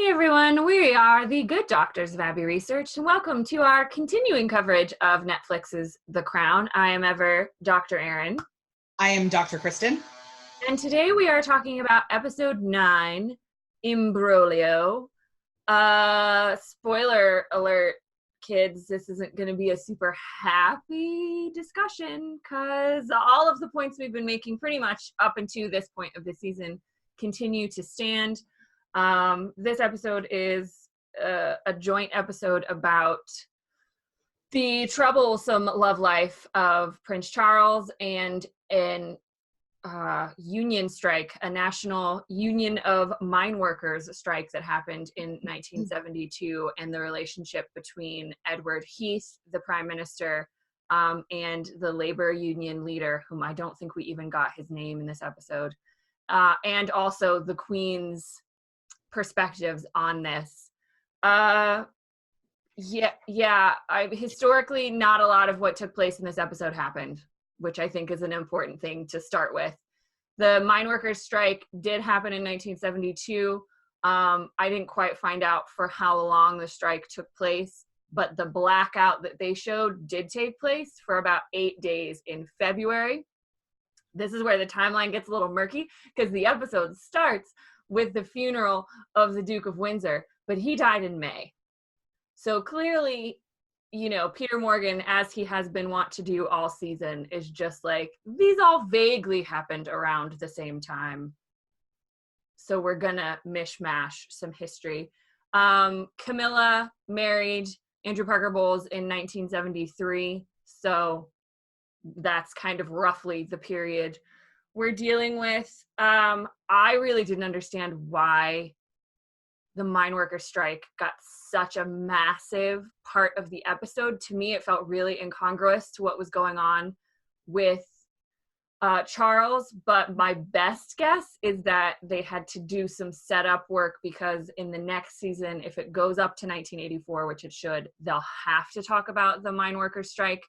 Hey everyone, we are the Good Doctors of Abbey Research, and welcome to our continuing coverage of Netflix's The Crown. I am ever Dr. Erin. I am Dr. Kristen. And today we are talking about episode 9, Imbroglio. Spoiler alert, kids, this isn't going to be a super happy discussion because all of the points we've been making pretty much up until this point of the season continue to stand. This episode is a joint episode about the troublesome love life of Prince Charles and an union strike, a national union of mineworkers strike that happened in 1972, and the relationship between Edward Heath, the prime minister, and the labor union leader, whom I don't think we even got his name in this episode, and also the Queen's perspectives on this. Historically, not a lot of what took place in this episode happened, which I think is an important thing to start with. The mineworkers strike did happen in 1972. I didn't quite find out for how long the strike took place, but the blackout that they showed did take place for about 8 days in February. This is where the timeline gets a little murky because the episode starts with the funeral of the Duke of Windsor, but he died in May. So clearly, Peter Morgan, as he has been wont to do all season, is just like, these all vaguely happened around the same time. So we're gonna mishmash some history. Camilla married Andrew Parker Bowles in 1973. So that's kind of roughly the period we're dealing with. I really didn't understand why the mineworker strike got such a massive part of the episode. To me, it felt really incongruous to what was going on with Charles, but my best guess is that they had to do some setup work because in the next season, if it goes up to 1984, which it should, they'll have to talk about the mineworker strike.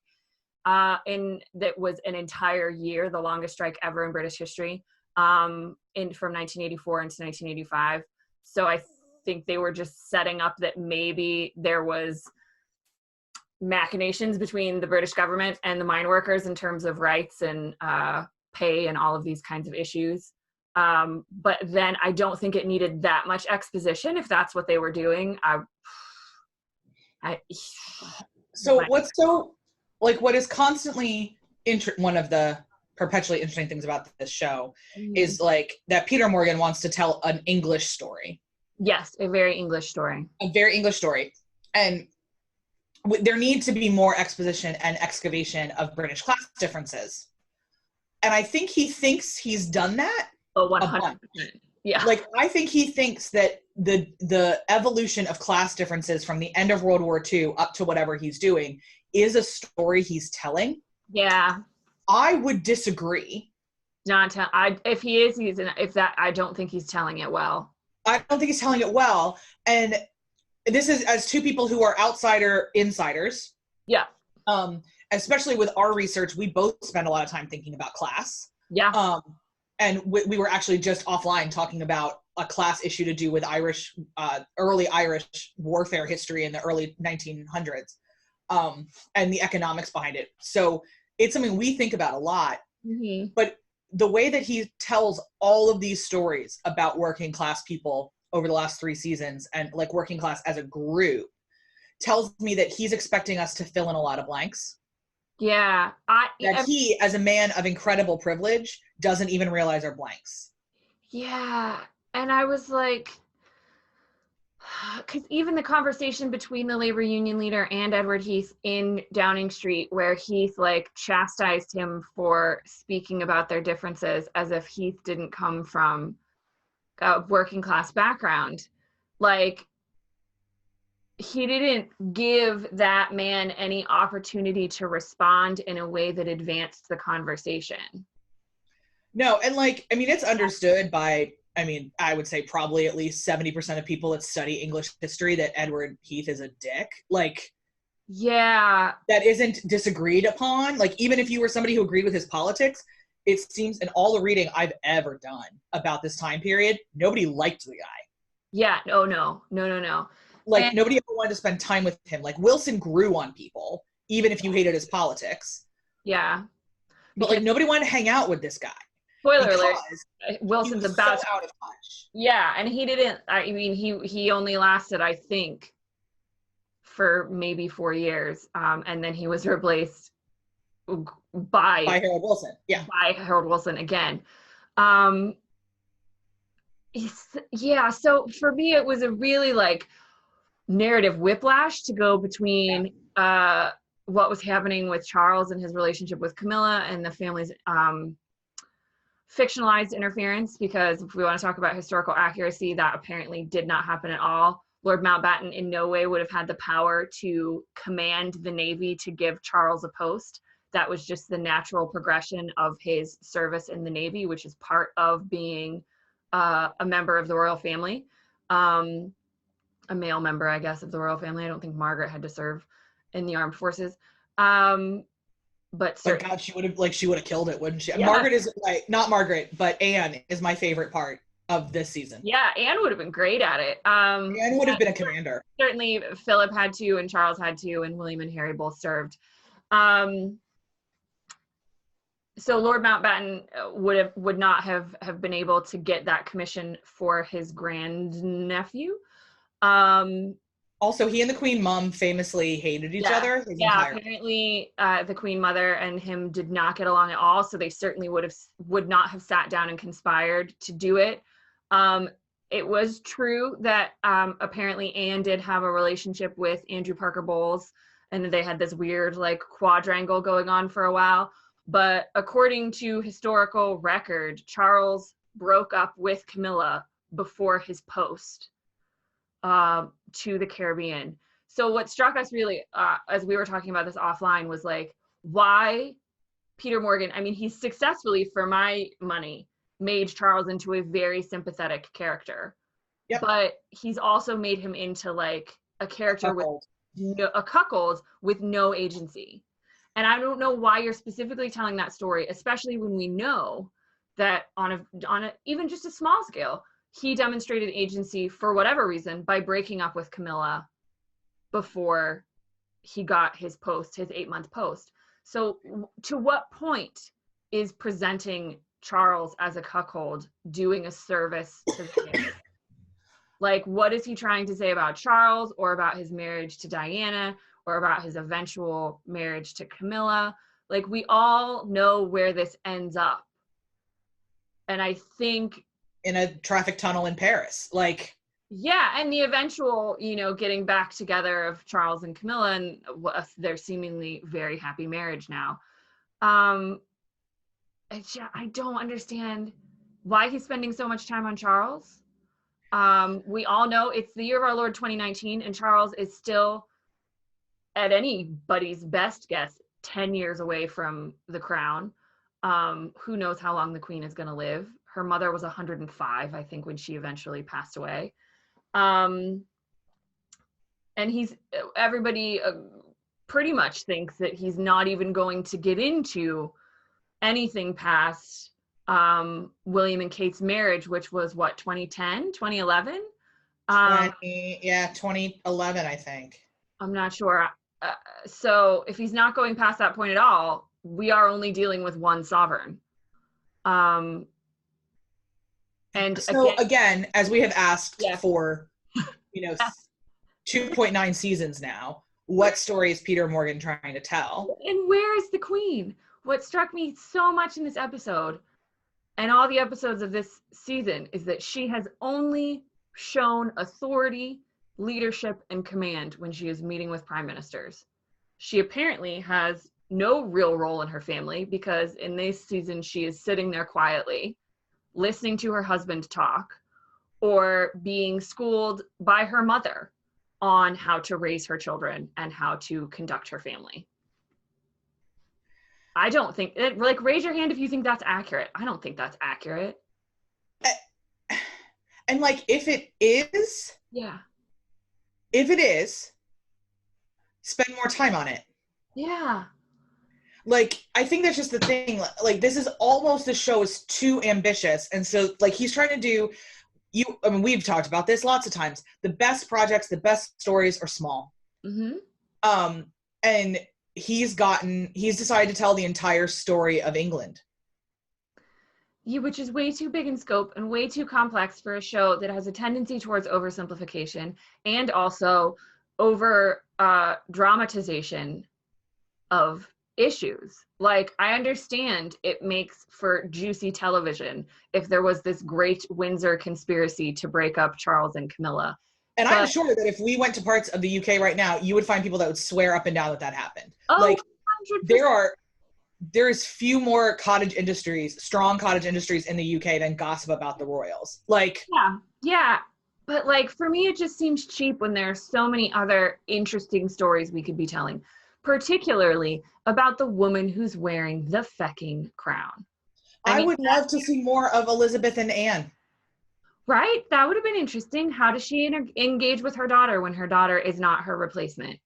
And that was an entire year, the longest strike ever in British history, from 1984 into 1985. So I think they were just setting up that maybe there was machinations between the British government and the mine workers in terms of rights and pay and all of these kinds of issues. But then I don't think it needed that much exposition if that's what they were doing. What is constantly one of the perpetually interesting things about this show is like that Peter Morgan wants to tell an English story. Yes, a very English story. A very English story. And there needs to be more exposition and excavation of British class differences. And I think he thinks he's done that. Oh, 100%. Yeah. Like, I think he thinks that the evolution of class differences from the end of World War II up to whatever he's doing is a story he's telling. Yeah. I would disagree. If he is, I don't think he's telling it well. I don't think he's telling it well. And this is as two people who are insiders. Yeah. Especially with our research, we both spend a lot of time thinking about class. Yeah. And we were actually just offline talking about a class issue to do with early Irish warfare history in the early 1900s, and the economics behind it. So it's something we think about a lot. Mm-hmm. But the way that he tells all of these stories about working class people over the last 3 seasons and like working class as a group tells me that he's expecting us to fill in a lot of blanks. Yeah. He, as a man of incredible privilege, doesn't even realize are blanks. Yeah. And I was like, because even the conversation between the labor union leader and Edward Heath in Downing Street, where Heath like chastised him for speaking about their differences as if Heath didn't come from a working class background. Like, he didn't give that man any opportunity to respond in a way that advanced the conversation. No, and it's understood by, I would say probably at least 70% of people that study English history that Edward Heath is a dick. Yeah. That isn't disagreed upon. Like, even if you were somebody who agreed with his politics, it seems in all the reading I've ever done about this time period, nobody liked the guy. Yeah. No. Like, And nobody ever wanted to spend time with him. Like, Wilson grew on people, even if you hated his politics. yeah, But, like, because nobody wanted to hang out with this guy spoiler alert, because he Wilson's was so about to, out of touch. yeah, and he didn't, I mean, he only lasted, I think, for maybe 4 years. And then he was replaced by Harold Wilson. Yeah. by Harold Wilson again. Um, yeah, so for me, it was a really like narrative whiplash to go between what was happening with Charles and his relationship with Camilla and the family's fictionalized interference, because if we want to talk about historical accuracy, that apparently did not happen at all. Lord Mountbatten in no way would have had the power to command the Navy to give Charles a post. That was just the natural progression of his service in the Navy, which is part of being a member of the royal family. A male member, I guess, of the royal family. I don't think Margaret had to serve in the armed forces. But God, she would have killed it, wouldn't she? Yeah. Margaret is like, not Margaret, but Anne is my favorite part of this season. Yeah, Anne would have been great at it. Anne would have been a commander. Certainly Philip had to, and Charles had to, and William and Harry both served. So Lord Mountbatten would not have been able to get that commission for his grandnephew. Also, he and the Queen Mum famously hated each other. Apparently the Queen Mother and him did not get along at all, so they certainly would not have sat down and conspired to do it. It was true that apparently Anne did have a relationship with Andrew Parker Bowles, and they had this weird like quadrangle going on for a while. But according to historical record, Charles broke up with Camilla before his post to the Caribbean. So what struck us really, as we were talking about this offline, was like, why Peter Morgan, I mean, he successfully, for my money, made Charles into a very sympathetic character. Yep. But he's also made him into like a character with a cuckold with no agency. And I don't know why you're specifically telling that story, especially when we know that on a even just a small scale, he demonstrated agency for whatever reason by breaking up with Camilla before he got his post, his 8-month post. So to what point is presenting Charles as a cuckold doing a service to him? Like, what is he trying to say about Charles, or about his marriage to Diana, or about his eventual marriage to Camilla? Like, we all know where this ends up. And I think in a traffic tunnel in Paris, like, yeah, and the eventual, getting back together of Charles and Camilla, and their seemingly very happy marriage now. I don't understand why he's spending so much time on Charles. We all know it's the year of our Lord 2019, and Charles is still, at anybody's best guess, 10 years away from the crown. Who knows how long the Queen is going to live. Her mother was 105, I think, when she eventually passed away. And everybody pretty much thinks that he's not even going to get into anything past William and Kate's marriage, which was what, 2010, 2011? 2011, I think. I'm not sure. So if he's not going past that point at all, we are only dealing with one sovereign. And so again, as we have asked for, 2.9 seasons now, what story is Peter Morgan trying to tell? And where is the Queen? What struck me so much in this episode, and all the episodes of this season, is that she has only shown authority, leadership, and command when she is meeting with prime ministers. She apparently has no real role in her family, because in this season she is sitting there quietly, listening to her husband talk, or being schooled by her mother on how to raise her children and how to conduct her family. I don't think, like, raise your hand if you think that's accurate. I don't think that's accurate. And like, if it is, spend more time on it. Yeah. Like, I think that's just the thing. Like, this is almost, the show is too ambitious. And so, like, he's trying to do, I mean, we've talked about this lots of times. The best projects, the best stories are small. And he's decided to tell the entire story of England. Yeah, which is way too big in scope and way too complex for a show that has a tendency towards oversimplification and also over dramatization of issues. Like, I understand it makes for juicy television if there was this great Windsor conspiracy to break up Charles and Camilla. And I'm sure that if we went to parts of the UK right now, you would find people that would swear up and down that happened. Oh, like 100%. There's few more strong cottage industries in the UK than gossip about the royals. Like, yeah. But like, for me, it just seems cheap when there are so many other interesting stories we could be telling, particularly about the woman who's wearing the fecking crown. I would love to see more of Elizabeth and Anne. Right? That would have been interesting. How does she engage with her daughter when her daughter is not her replacement?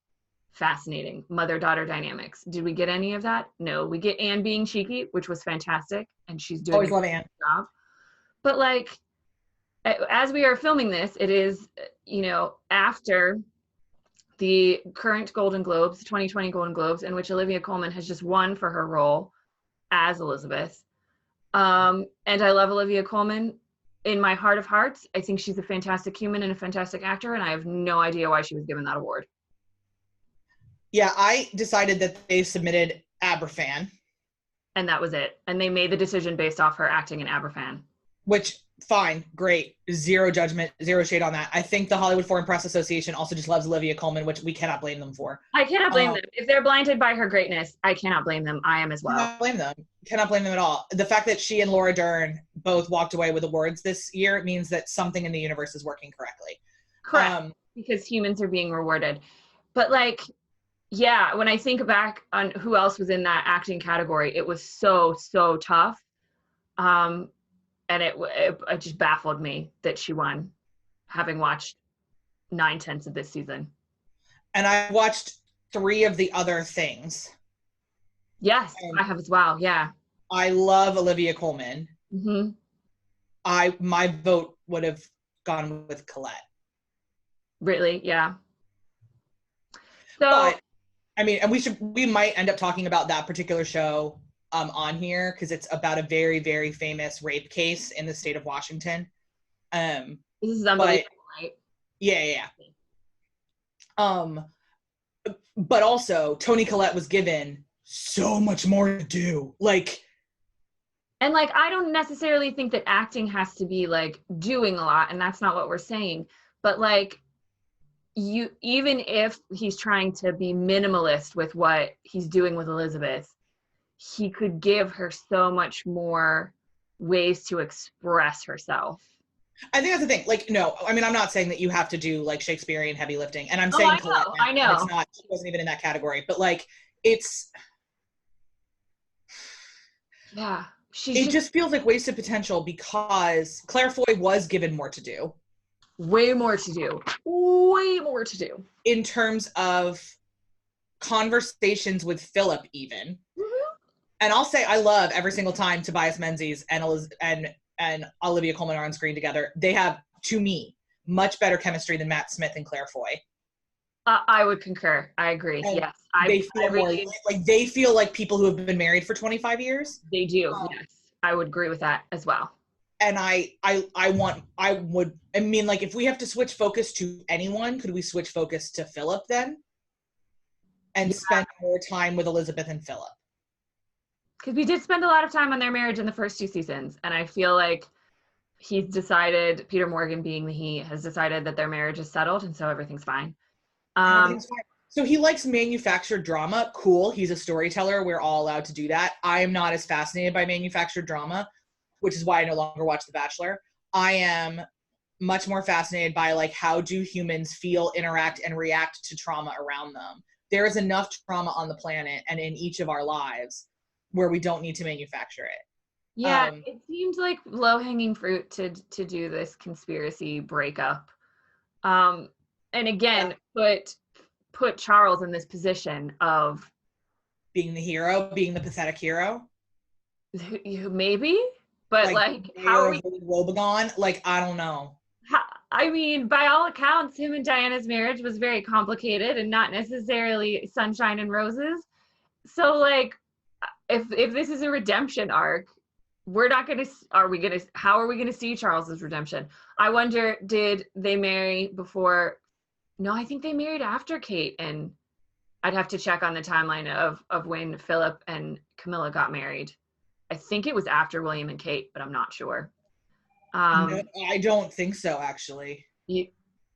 Fascinating. Mother-daughter dynamics. Did we get any of that? No. We get Anne being cheeky, which was fantastic, and she's doing always love Anne. Job. But like, as we are filming this, it is, after the current Golden Globes, 2020 Golden Globes, in which Olivia Colman has just won for her role as Elizabeth. And I love Olivia Colman. In my heart of hearts, I think she's a fantastic human and a fantastic actor, and I have no idea why she was given that award. Yeah, I decided that they submitted Aberfan. And that was it. And they made the decision based off her acting in Aberfan. Which, fine, great. Zero judgment, zero shade on that. I think the Hollywood Foreign Press Association also just loves Olivia Colman, which we cannot blame them for. I cannot blame them. If they're blinded by her greatness, I cannot blame them. I am as well. Cannot blame them at all. The fact that she and Laura Dern both walked away with awards this year means that something in the universe is working correctly. Correct. Because humans are being rewarded. But like, yeah, when I think back on who else was in that acting category, it was so tough. And it just baffled me that she won, having watched 9/10 of this season. And I watched 3 of the other things. Yes, I have as well. Yeah. I love Olivia Colman. Mm-hmm. My vote would have gone with Colette. Really? Yeah. So, but, I mean, and we might end up talking about that particular show on here because it's about a very, very famous rape case in the state of Washington. This is unbelievable, right? Yeah. But also Toni Collette was given so much more to do. And like, I don't necessarily think that acting has to be like doing a lot, and that's not what we're saying. But like, even if he's trying to be minimalist with what he's doing with Elizabeth, he could give her so much more ways to express herself. I think that's the thing. Like, no, I mean, I'm not saying that you have to do like Shakespearean heavy lifting, and I'm saying Colette, I know. It's not. She wasn't even in that category, but like, it's. Yeah, it just feels like wasted potential because Claire Foy was given more to do. Way more to do. In terms of conversations with Philip, even. Mm-hmm. And I'll say I love every single time Tobias Menzies and Olivia Colman are on screen together. They have, to me, much better chemistry than Matt Smith and Claire Foy. I would concur. I agree. And yes. They feel like people who have been married for 25 years. They do. Yes. I would agree with that as well. And like, if we have to switch focus to anyone, could we switch focus to Philip then? And spend more time with Elizabeth and Philip? Because we did spend a lot of time on their marriage in the first 2 seasons. And I feel like Peter Morgan being he, has decided that their marriage is settled. And so everything's fine. So he likes manufactured drama. Cool. He's a storyteller. We're all allowed to do that. I am not as fascinated by manufactured drama, which is why I no longer watch The Bachelor. I am much more fascinated by like, how do humans feel, interact, and react to trauma around them? There is enough trauma on the planet and in each of our lives where we don't need to manufacture it. Yeah, it seemed like low-hanging fruit to do this conspiracy breakup. And again, put Charles in this position of being the hero, being the pathetic hero. Maybe, but like how are we Wobegon? Like, I don't know. I mean, by all accounts, him and Diana's marriage was very complicated and not necessarily sunshine and roses. So, like, if this is a redemption arc, we're not gonna. How are we gonna see Charles's redemption? I wonder, did they marry before? No, I think they married after Kate, and I'd have to check on the timeline of when Philip and Camilla got married. I think it was after William and Kate, but I'm not sure. No, I don't think so, actually. You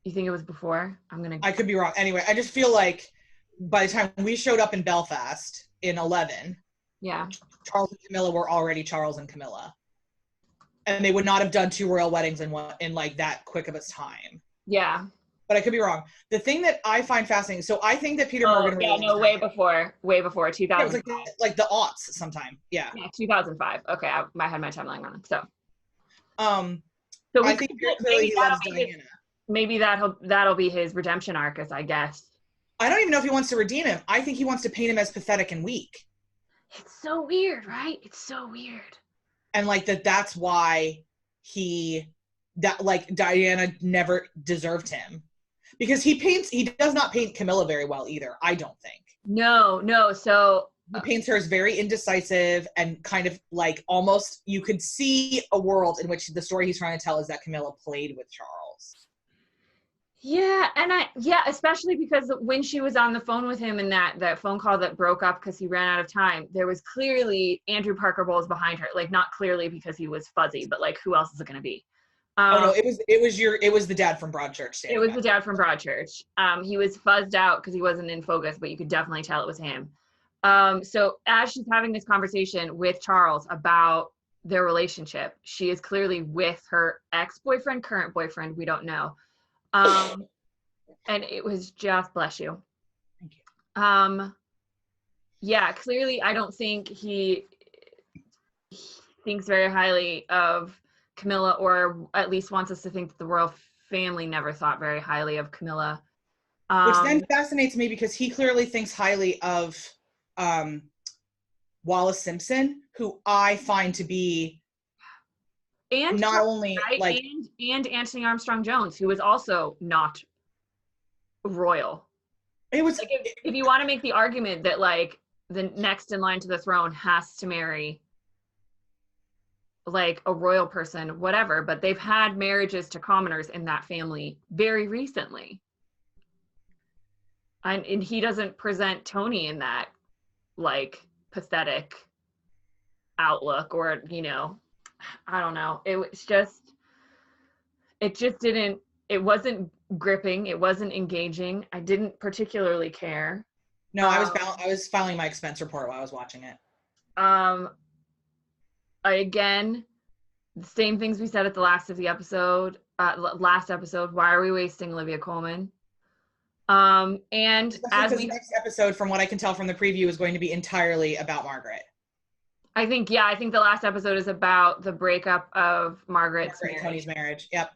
think it was before? I could be wrong. Anyway, I just feel like by the time we showed up in Belfast in 11, yeah, Charles and Camilla were already Charles and Camilla, and they would not have done 2 royal weddings in like that quick of a time. Yeah, but I could be wrong. The thing that I find fascinating, so I think that Peter Morgan. Yeah, no, way before 2000. Yeah, it was like the aughts sometime. Yeah. Yeah, 2005. Okay, I had my timeline wrong. So I think clearly he loves Diana. Maybe that'll be his redemption arc, I guess. I don't even know if he wants to redeem him. I think he wants to paint him as pathetic and weak. It's so weird, right? It's so weird. And like that's why Diana never deserved him. Because he does not paint Camilla very well either, I don't think. No. So he paints her as very indecisive and kind of like almost you could see a world in which the story he's trying to tell is that Camilla played with Charles. Yeah, and especially because when she was on the phone with him in that phone call that broke up because he ran out of time, there was clearly Andrew Parker Bowles behind her. Like, not clearly because he was fuzzy, but like, who else is it going to be? It was the dad from Broadchurch. It was the dad from Broadchurch. He was fuzzed out because he wasn't in focus, but you could definitely tell it was him. So as she's having this conversation with Charles about their relationship, she is clearly with her ex-boyfriend, current boyfriend, we don't know. And it was just, bless you. Thank you. Yeah, clearly I don't think he thinks very highly of Camilla, or at least wants us to think that the royal family never thought very highly of Camilla. Which then fascinates me because he clearly thinks highly of Wallace Simpson, who I find to be and not only right? like and Anthony Armstrong Jones, who was also not royal. It was like if you want to make the argument that like the next in line to the throne has to marry like a royal person, whatever, but they've had marriages to commoners in that family very recently. And he doesn't present Tony in that like pathetic outlook, or I don't know. It wasn't gripping. It wasn't engaging. I didn't particularly care. No, I was filing my expense report while I was watching it. Again, the same things we said at the last episode. Why are we wasting Olivia Colman? And as the next episode, from what I can tell from the preview, is going to be entirely about Margaret. I think the last episode is about the breakup of Margaret's marriage. Tony's marriage. Yep.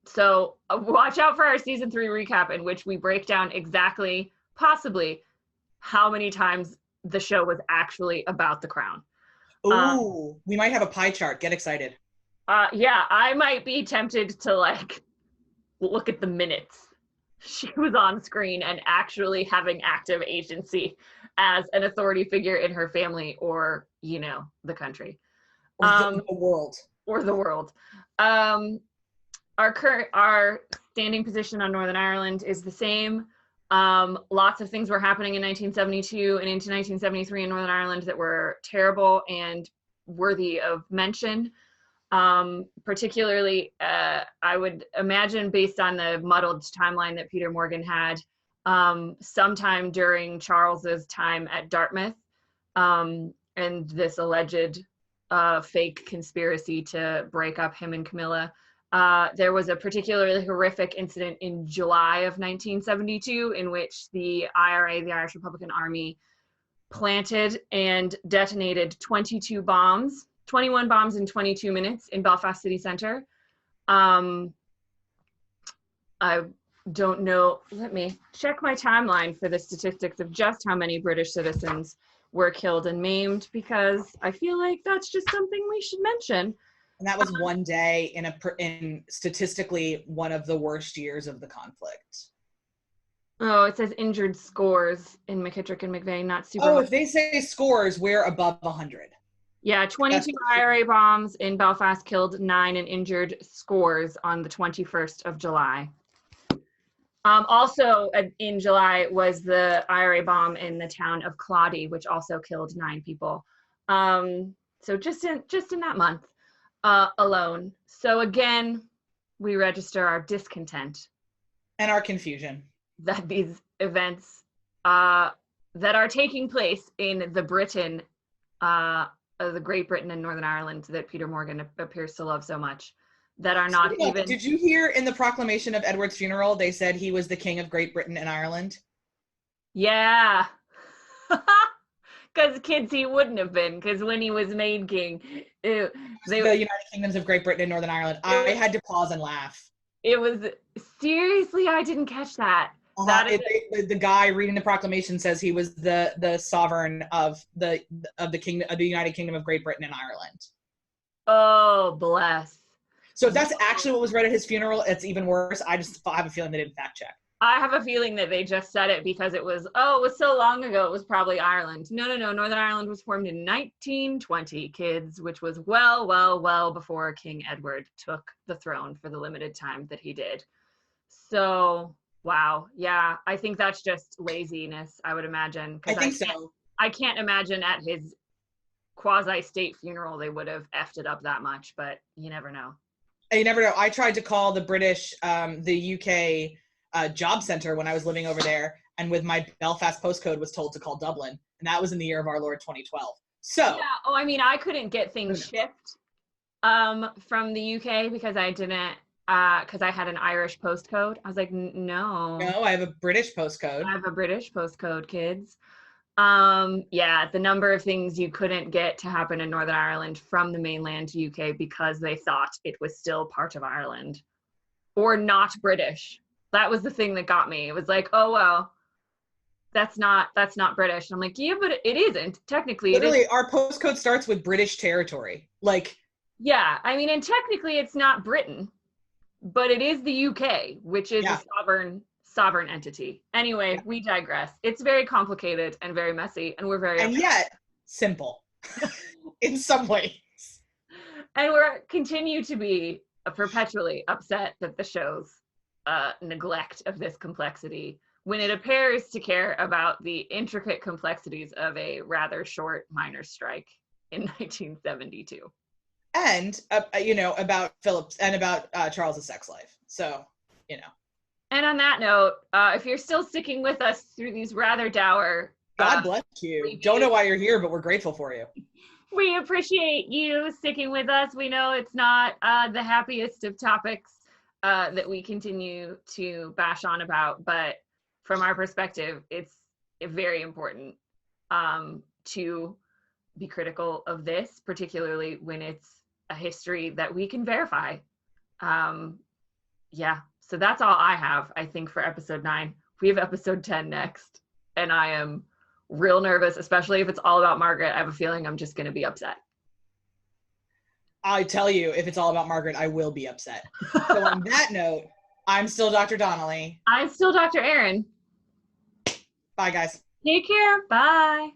So watch out for our season 3 recap, in which we break down exactly, possibly, how many times the show was actually about the crown. Ooh, we might have a pie chart. Get excited. Yeah, I might be tempted to like look at the minutes she was on screen and actually having active agency as an authority figure in her family, or the country, or the world, Our standing position on Northern Ireland is the same. Lots of things were happening in 1972 and into 1973 in Northern Ireland that were terrible and worthy of mention. Particularly, I would imagine, based on the muddled timeline that Peter Morgan had, sometime during Charles's time at Dartmouth, and this alleged fake conspiracy to break up him and Camilla. There was a particularly horrific incident in July of 1972 in which the IRA, the Irish Republican Army, planted and detonated 21 bombs in 22 minutes in Belfast city centre. I don't know. Let me check my timeline for the statistics of just how many British citizens were killed and maimed, because I feel like that's just something we should mention. And that was one day in statistically one of the worst years of the conflict. Oh, it says injured scores in McKittrick and McVeigh, not super Oh, much. if they say scores, we're above 100. Yeah, 22 IRA bombs in Belfast killed 9 and injured scores on the 21st of July. Also in July was the IRA bomb in the town of Claudy, which also killed 9 people. So just in that month alone. So again, we register our discontent and our confusion that these events that are taking place in the Britain, the Great Britain and Northern Ireland that Peter Morgan appears to love so much, that are not even. Did you hear in the proclamation of Edward's funeral, they said he was the King of Great Britain and Ireland? Yeah. Because kids, he wouldn't have been, because when he was made king, the United Kingdoms of Great Britain and Northern Ireland. I had to pause and laugh. It was, seriously, I didn't catch that. The guy reading the proclamation says he was the sovereign of the kingdom of the United Kingdom of Great Britain and Ireland. Oh, bless. So if that's actually what was read at his funeral, it's even worse. I have a feeling they didn't fact check. I have a feeling that they just said it because it was so long ago, it was probably Ireland. No. Northern Ireland was formed in 1920, kids, which was well before King Edward took the throne for the limited time that he did. So, wow. Yeah, I think that's just laziness, I would imagine. I think so. I can't imagine at his quasi-state funeral they would have effed it up that much, but you never know. You never know. I tried to call the British, the UK job center when I was living over there, and with my Belfast postcode was told to call Dublin, and that was in the year of our Lord 2012. So yeah. I mean, I couldn't get things shipped from the UK because I didn't because I had an Irish postcode. I was like, no, I have a British postcode. I have a British postcode, kids. Yeah, the number of things you couldn't get to happen in Northern Ireland from the mainland to UK because they thought it was still part of Ireland or not British. That was the thing that got me. It was like, oh, well, that's not British. And I'm like, yeah, but it isn't. Technically, literally, our postcode starts with British territory. Like, yeah, I mean, and technically it's not Britain, but it is the UK, which is a sovereign entity. Anyway, we digress. It's very complicated and very messy, and we're very yet simple in some ways. And we're continue to be perpetually upset that the show's neglect of this complexity, when it appears to care about the intricate complexities of a rather short miners' strike in 1972. And about Phillips and about Charles's sex life. So, And on that note, if you're still sticking with us through these rather dour, God bless you. Reviews. Don't know why you're here, but we're grateful for you. We appreciate you sticking with us. We know it's not the happiest of topics that we continue to bash on about, but from our perspective, it's very important to be critical of this, particularly when it's a history that we can verify. So that's all I have, I think, for episode 9. We have episode 10 next, and I am real nervous, especially if it's all about Margaret. I have a feeling I'm just going to be upset. I tell you, if it's all about Margaret, I will be upset. So on that note, I'm still Dr. Donnelly. I'm still Dr. Aaron. Bye, guys. Take care. Bye.